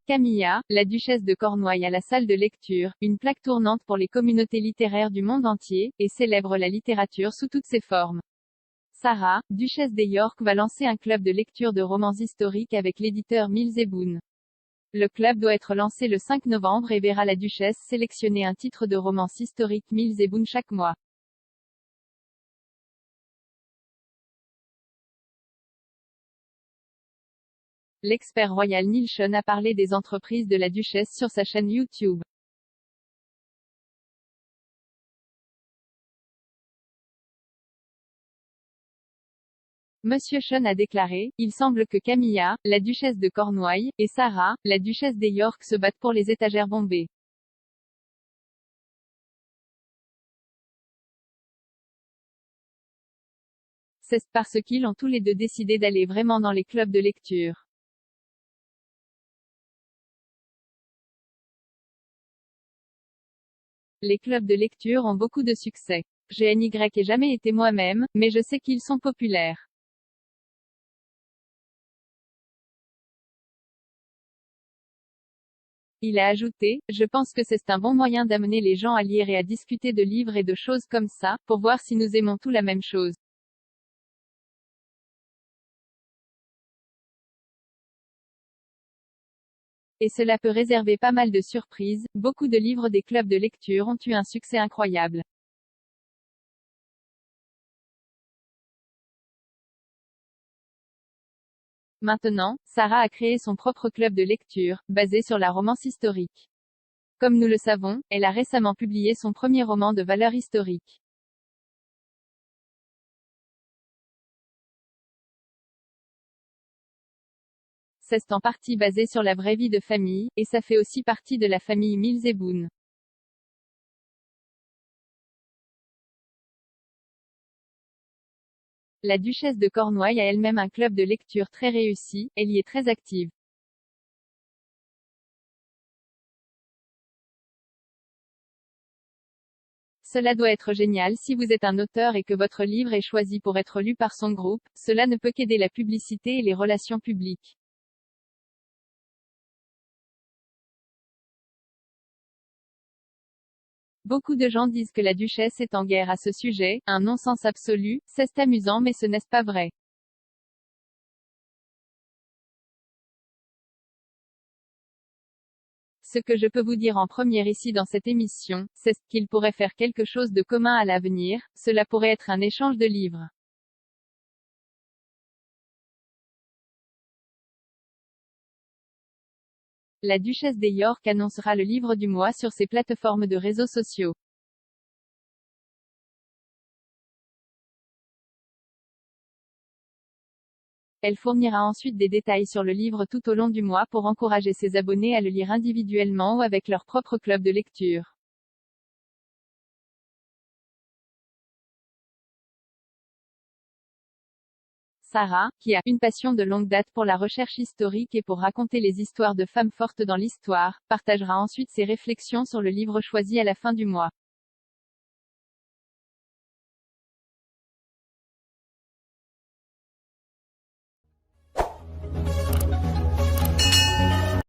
Camilla, la duchesse de Cornouailles à la salle de lecture, une plaque tournante pour les communautés littéraires du monde entier, et célèbre la littérature sous toutes ses formes. Sarah, duchesse des York va lancer un club de lecture de romans historiques avec l'éditeur Mills et Boon. Le club doit être lancé le 5 novembre et verra la duchesse sélectionner un titre de romance historique Mills et Boon chaque mois. L'expert royal Neil Sean a parlé des entreprises de la duchesse sur sa chaîne YouTube. Monsieur Sean a déclaré, il semble que Camilla, la duchesse de Cornouailles, et Sarah, la duchesse des York se battent pour les étagères bombées. C'est parce qu'ils ont tous les deux décidé d'aller vraiment dans les clubs de lecture. Les clubs de lecture ont beaucoup de succès. Je n'y ai jamais été moi-même, mais je sais qu'ils sont populaires. Il a ajouté, je pense que c'est un bon moyen d'amener les gens à lire et à discuter de livres et de choses comme ça, pour voir si nous aimons tous la même chose. Et cela peut réserver pas mal de surprises. Beaucoup de livres des clubs de lecture ont eu un succès incroyable. Maintenant, Sarah a créé son propre club de lecture, basé sur la romance historique. Comme nous le savons, elle a récemment publié son premier roman de valeur historique. C'est en partie basé sur la vraie vie de famille, et ça fait aussi partie de la famille Mills et Boon. La duchesse de Cornouailles a elle-même un club de lecture très réussi, elle y est très active. Cela doit être génial si vous êtes un auteur et que votre livre est choisi pour être lu par son groupe, cela ne peut qu'aider la publicité et les relations publiques. Beaucoup de gens disent que la duchesse est en guerre à ce sujet, un non-sens absolu, c'est amusant mais ce n'est pas vrai. Ce que je peux vous dire en première ici dans cette émission, c'est qu'il pourrait faire quelque chose de commun à l'avenir, cela pourrait être un échange de livres. La duchesse des York annoncera le livre du mois sur ses plateformes de réseaux sociaux. Elle fournira ensuite des détails sur le livre tout au long du mois pour encourager ses abonnés à le lire individuellement ou avec leur propre club de lecture. Sarah, qui a une passion de longue date pour la recherche historique et pour raconter les histoires de femmes fortes dans l'histoire, partagera ensuite ses réflexions sur le livre choisi à la fin du mois.